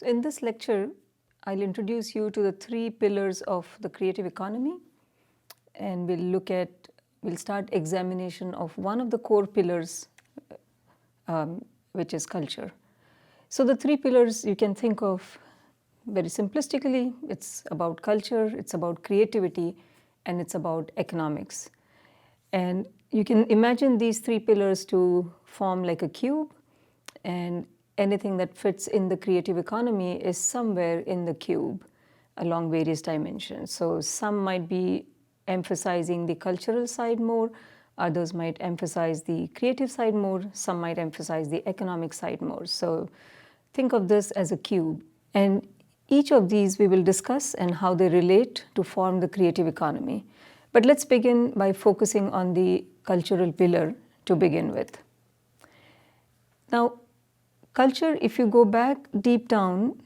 So in this lecture, I'll introduce you to the three pillars of the creative economy, and we'll start examination of one of the core pillars, which is culture. So the three pillars you can think of very simplistically. It's about culture, it's about creativity, and it's about economics. And you can imagine these three pillars to form like a cube, and anything that fits in the creative economy is somewhere in the cube along various dimensions. So some might be emphasizing the cultural side more, others might emphasize the creative side more, some might emphasize the economic side more. So think of this as a cube. And each of these we will discuss and how they relate to form the creative economy. But let's begin by focusing on the cultural pillar to begin with. Now, culture, if you go back deep down,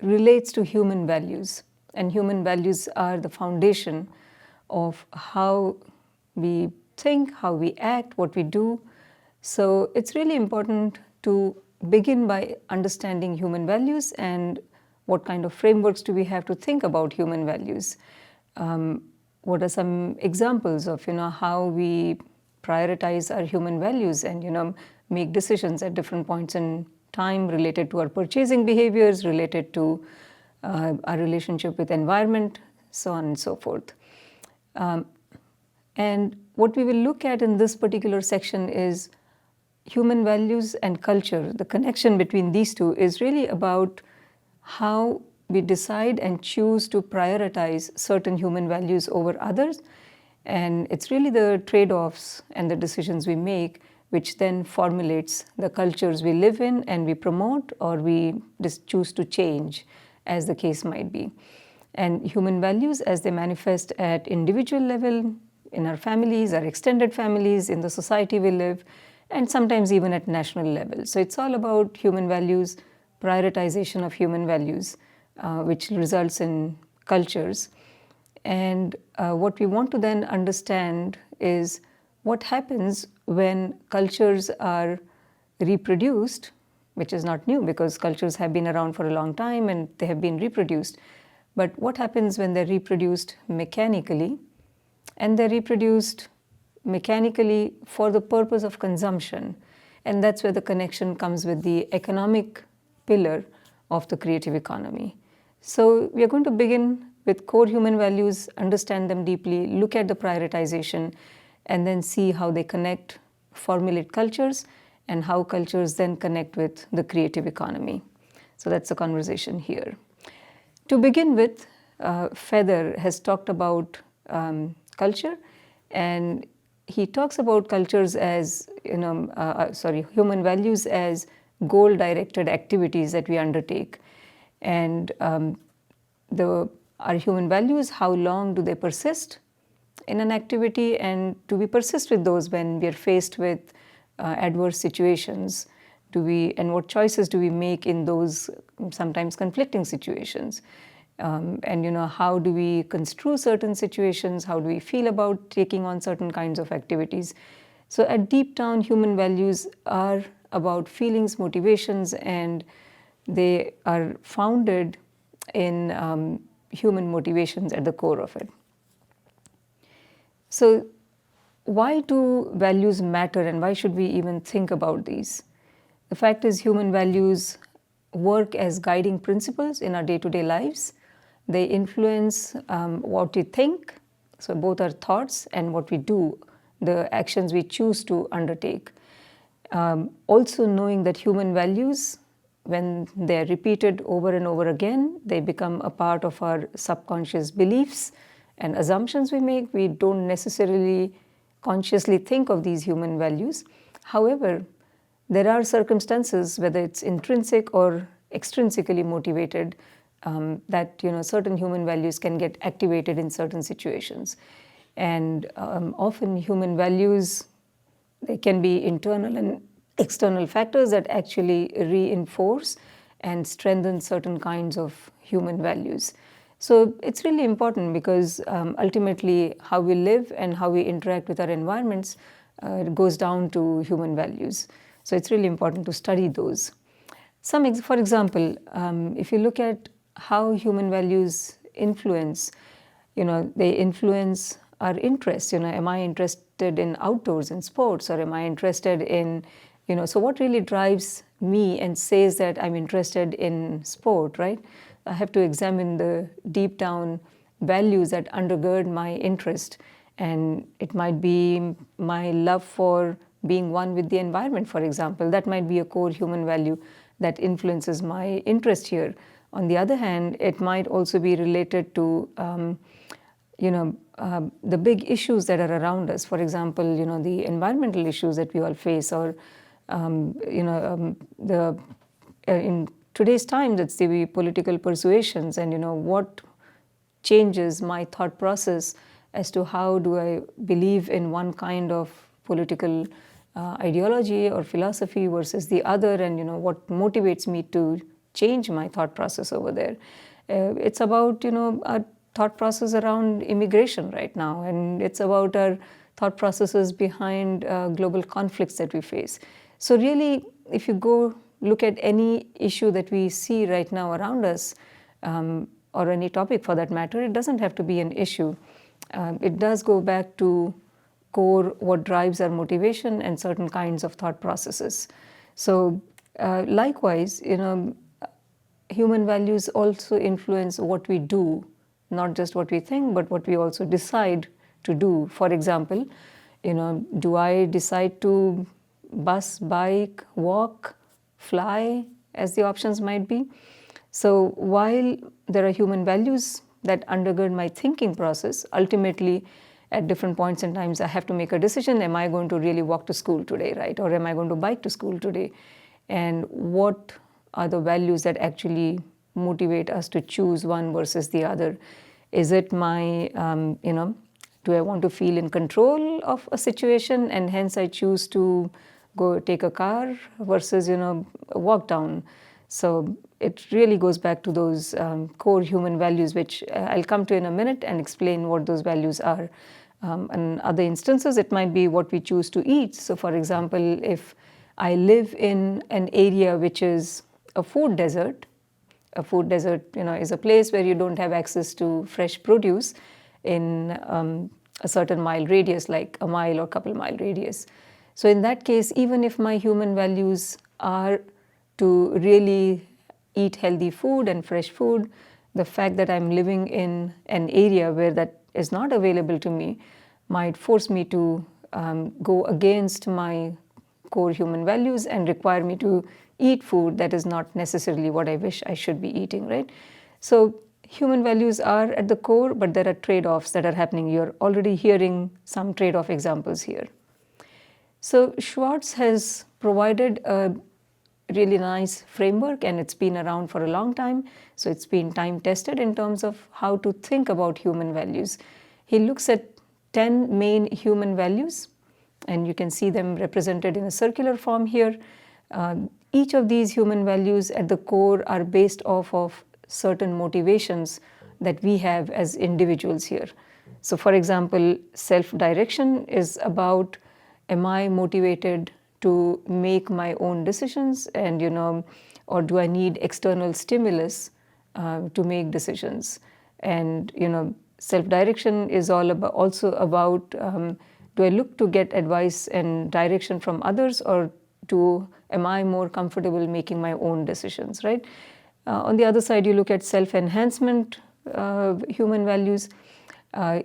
relates to human values. And human values are the foundation of how we think, how we act, what we do. So it's really important to begin by understanding human values and what kind of frameworks do we have to think about human values. What are some examples of how we prioritize our human values and make decisions at different points in time related to our purchasing behaviors, related to our relationship with environment, so on and so forth. And what we will look at in this particular section is human values and culture. The connection between these two is really about how we decide and choose to prioritize certain human values over others. And it's really the trade-offs and the decisions we make which then formulates the cultures we live in and we promote, or we just choose to change, as the case might be. And human values, as they manifest at individual level, in our families, our extended families, in the society we live, and sometimes even at national level. So it's all about human values, prioritization of human values, which results in cultures. And what we want to then understand is what happens when cultures are reproduced, which is not new because cultures have been around for a long time and they have been reproduced. But what happens when they're reproduced mechanically? And they're reproduced mechanically for the purpose of consumption. And that's where the connection comes with the economic pillar of the creative economy. So we are going to begin with core human values, understand them deeply, look at the prioritization, and then see how they connect, formulate cultures, and how cultures then connect with the creative economy. So that's the conversation here. To begin with, Feather has talked about culture, and he talks about cultures as, human values as goal-directed activities that we undertake. And our human values, how long do they persist in an activity, and do we persist with those when we are faced with adverse situations? And what choices do we make in those sometimes conflicting situations? And how do we construe certain situations? How do we feel about taking on certain kinds of activities? So at deep down, human values are about feelings, motivations, and they are founded in human motivations at the core of it. So why do values matter, and why should we even think about these? The fact is, human values work as guiding principles in our day-to-day lives. They influence what we think, so both our thoughts and what we do, the actions we choose to undertake. Also knowing that human values, when they're repeated over and over again, they become a part of our subconscious beliefs and assumptions we make. We don't necessarily consciously think of these human values. However, there are circumstances, whether it's intrinsic or extrinsically motivated, that certain human values can get activated in certain situations. And often human values, they can be internal and external factors that actually reinforce and strengthen certain kinds of human values. So it's really important because ultimately how we live and how we interact with our environments goes down to human values. So it's really important to study those. For example, if you look at how human values influence, they influence our interests. Am I interested in outdoors and sports, or am I interested in, so what really drives me and says that I'm interested in sport, right? I have to examine the deep down values that undergird my interest. And it might be my love for being one with the environment, for example. That might be a core human value that influences my interest here. On the other hand, it might also be related to the big issues that are around us. For example, the environmental issues that we all face, or in today's times, it's the political persuasions, and what changes my thought process as to how do I believe in one kind of political ideology or philosophy versus the other, and what motivates me to change my thought process over there. It's about our thought process around immigration right now, and it's about our thought processes behind global conflicts that we face. So really, if you go look at any issue that we see right now around us, or any topic for that matter, it doesn't have to be an issue. It does go back to core what drives our motivation and certain kinds of thought processes. So likewise, human values also influence what we do, not just what we think, but what we also decide to do. For example, do I decide to bus, bike, walk, fly, as the options might be? So while there are human values that undergird my thinking process, ultimately at different points in times I have to make a decision. Am I going to really walk to school today, right? Or am I going to bike to school today? And what are the values that actually motivate us to choose one versus the other? Is it my, do I want to feel in control of a situation, and hence I choose to go take a car versus, walk down? So it really goes back to those core human values, which I'll come to in a minute and explain what those values are. In other instances, it might be what we choose to eat. So for example, if I live in an area which is a food desert, is a place where you don't have access to fresh produce in a certain mile radius, like a mile or couple mile radius. So in that case, even if my human values are to really eat healthy food and fresh food, the fact that I'm living in an area where that is not available to me might force me to go against my core human values and require me to eat food that is not necessarily what I wish I should be eating, right? So human values are at the core, but there are trade-offs that are happening. You're already hearing some trade-off examples here. So Schwartz has provided a really nice framework, and it's been around for a long time. So it's been time tested in terms of how to think about human values. He looks at 10 main human values, and you can see them represented in a circular form here. Each of these human values at the core are based off of certain motivations that we have as individuals here. So for example, self-direction is about, am I motivated to make my own decisions, and or do I need external stimulus to make decisions? And self-direction is also about do I look to get advice and direction from others, or am I more comfortable making my own decisions, right? On the other side, you look at self-enhancement human values.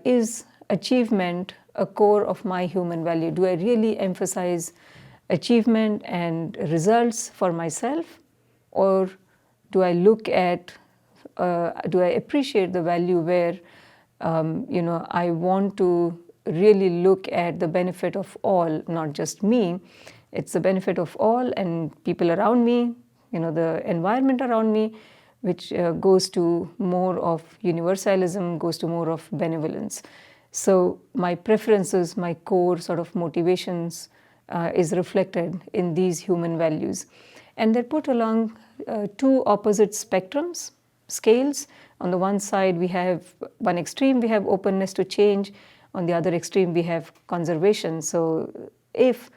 Is achievement a core of my human value? Do I really emphasize achievement and results for myself, or do I look at, do I appreciate the value where, I want to really look at the benefit of all, not just me. It's the benefit of all and people around me, the environment around me, which goes to more of universalism, goes to more of benevolence. So my preferences, my core sort of motivations is reflected in these human values. And they're put along two opposite spectrums, scales. On the one side, we have one extreme, we have openness to change. On the other extreme, we have conservation. So if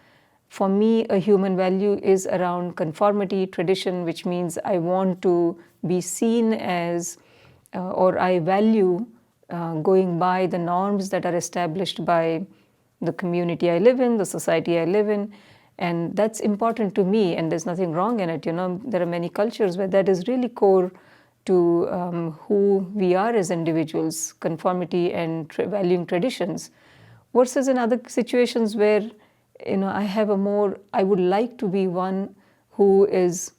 For me, a human value is around conformity, tradition, which means I want to be seen as, or I value going by the norms that are established by the community I live in, the society I live in. And that's important to me, and there's nothing wrong in it. There are many cultures where that is really core to who we are as individuals, conformity and valuing traditions, versus in other situations where I would like to be one who is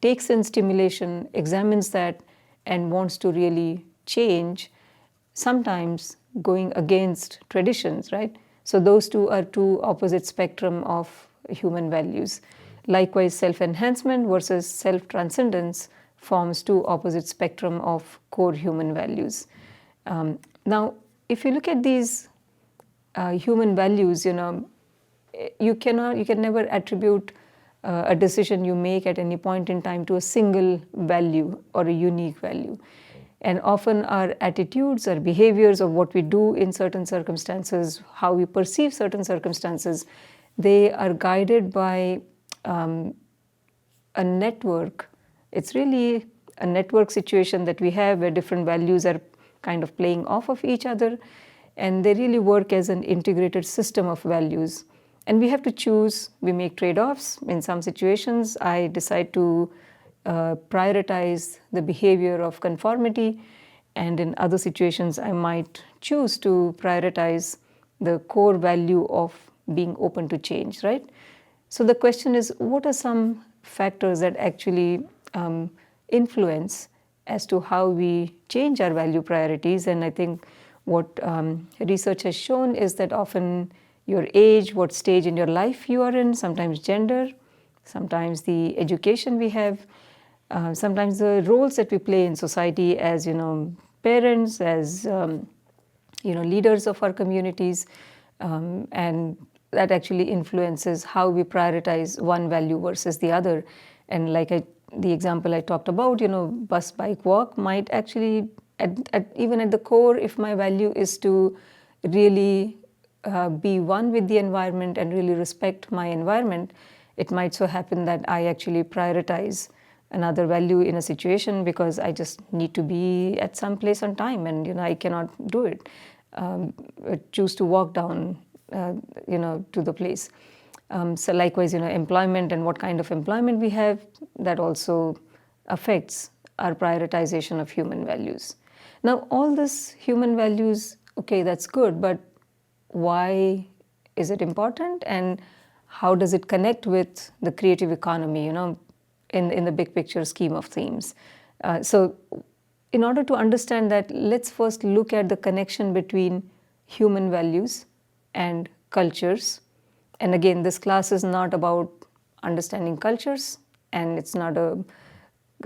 takes in stimulation, examines that, and wants to really change, sometimes going against traditions, right? So those two are two opposite spectrum of human values. Likewise, self-enhancement versus self-transcendence forms two opposite spectrum of core human values. Now, if you look at these human values, you can never attribute a decision you make at any point in time to a single value or a unique value. And often our attitudes, our behaviors of what we do in certain circumstances, how we perceive certain circumstances, they are guided by a network. It's really a network situation that we have where different values are kind of playing off of each other, and they really work as an integrated system of values. And we have to choose, we make trade-offs. In some situations, I decide to prioritize the behavior of conformity, and in other situations, I might choose to prioritize the core value of being open to change, right? So the question is, what are some factors that actually influence as to how we change our value priorities? And I think what research has shown is that often your age, what stage in your life you are in, sometimes gender, sometimes the education we have, sometimes the roles that we play in society as parents, as leaders of our communities, and that actually influences how we prioritize one value versus the other. And like the example I talked about, bus, bike, walk might actually, even at the core, if my value is to really be one with the environment and really respect my environment, it might so happen that I actually prioritize another value in a situation because I just need to be at some place on time, and I cannot do it. Choose to walk down, to the place. So likewise, employment and what kind of employment we have, that also affects our prioritization of human values. Now, all this human values, okay, that's good, but why is it important, and how does it connect with the creative economy, in the big picture scheme of themes? So in order to understand that, let's first look at the connection between human values and cultures. And again, this class is not about understanding cultures, and it's not a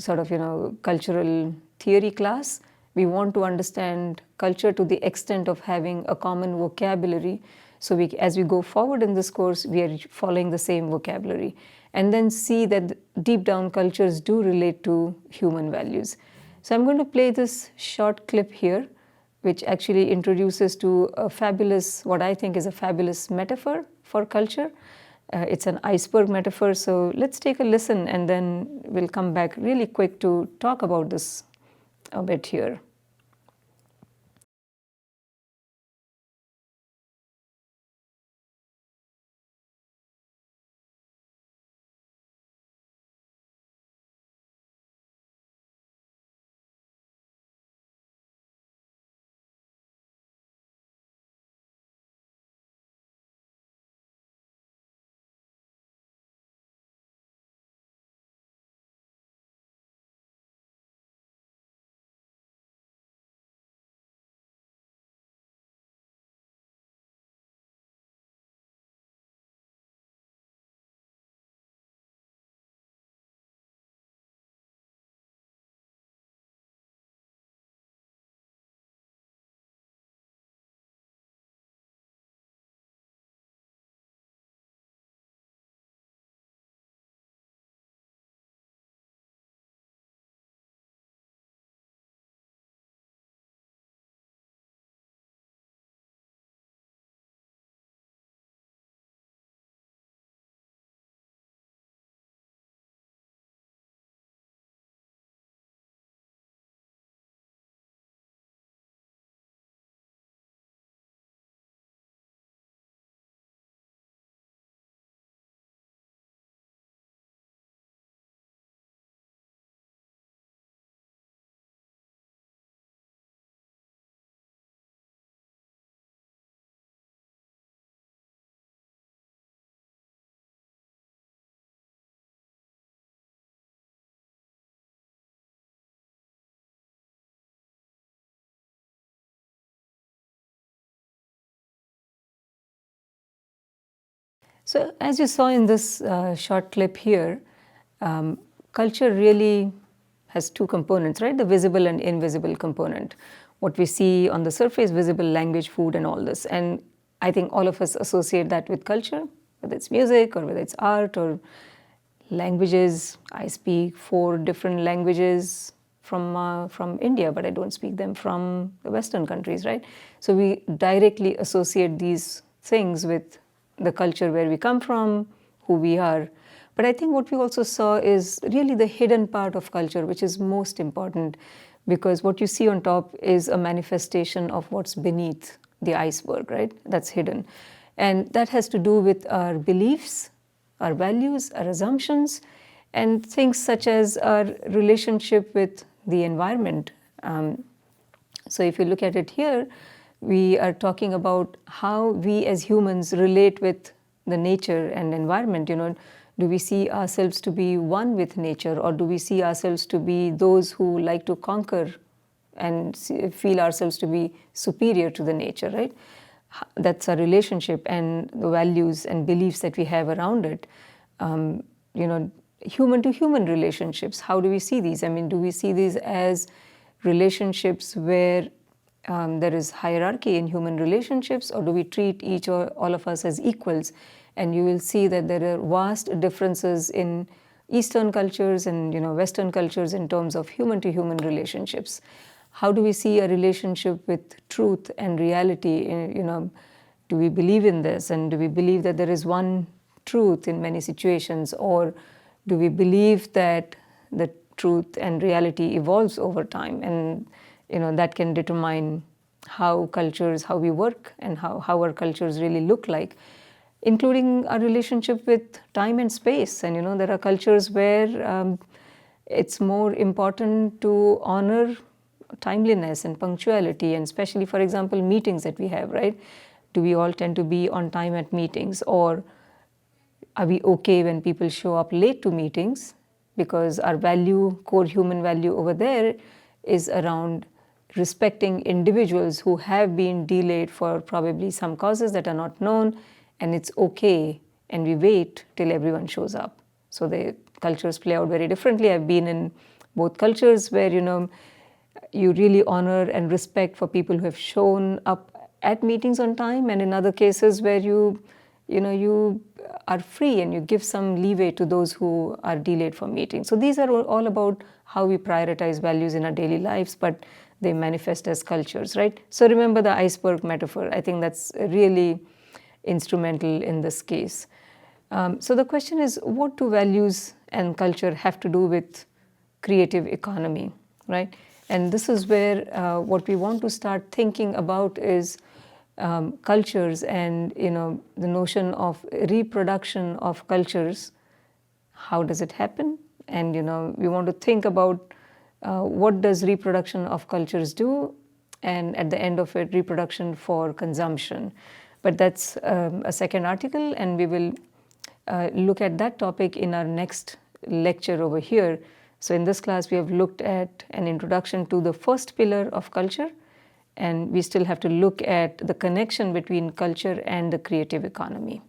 sort of cultural theory class. We want to understand culture to the extent of having a common vocabulary. So as we go forward in this course, we are following the same vocabulary, and then see that deep down cultures do relate to human values. So I'm going to play this short clip here, which actually introduces to a fabulous, what I think is a fabulous metaphor for culture. It's an iceberg metaphor. So let's take a listen, and then we'll come back really quick to talk about this a bit here. So as you saw in this short clip here, culture really has two components, right? The visible and invisible component. What we see on the surface, visible, language, food, and all this. And I think all of us associate that with culture, whether it's music or whether it's art or languages. I speak 4 different languages from India, but I don't speak them from the Western countries, right? So we directly associate these things with the culture where we come from, who we are. But I think what we also saw is really the hidden part of culture, which is most important, because what you see on top is a manifestation of what's beneath the iceberg, right? That's hidden. And that has to do with our beliefs, our values, our assumptions, and things such as our relationship with the environment. So if you look at it here, we are talking about how we as humans relate with the nature and environment. Do we see ourselves to be one with nature, or do we see ourselves to be those who like to conquer and feel ourselves to be superior to the nature, right? That's our relationship and the values and beliefs that we have around it. Human to human relationships, how do we see these? I mean, do we see these as relationships where there is hierarchy in human relationships, or do we treat each or all of us as equals? And you will see that there are vast differences in Eastern cultures and Western cultures in terms of human to human relationships. How do we see a relationship with truth and reality? Do we believe in this, and do we believe that there is one truth in many situations, or do we believe that the truth and reality evolves over time, and that can determine how we work and how our cultures really look like, including our relationship with time and space. And there are cultures where it's more important to honor timeliness and punctuality, and especially, for example, meetings that we have, right? Do we all tend to be on time at meetings, or are we okay when people show up late to meetings? Because our core human value over there is around respecting individuals who have been delayed for probably some causes that are not known, and it's okay, and we wait till everyone shows up. So the cultures play out very differently. I've been in both cultures where you really honor and respect for people who have shown up at meetings on time, and in other cases where you are free and you give some leeway to those who are delayed for meetings. So these are all about how we prioritize values in our daily lives, but they manifest as cultures, right? So remember the iceberg metaphor. I think that's really instrumental in this case. So the question is, what do values and culture have to do with creative economy, right? And this is where what we want to start thinking about is cultures and the notion of reproduction of cultures. How does it happen? And we want to think about what does reproduction of cultures do, and at the end of it, reproduction for consumption. But that's a second article, and we will look at that topic in our next lecture over here. So in this class, we have looked at an introduction to the first pillar of culture, and we still have to look at the connection between culture and the creative economy.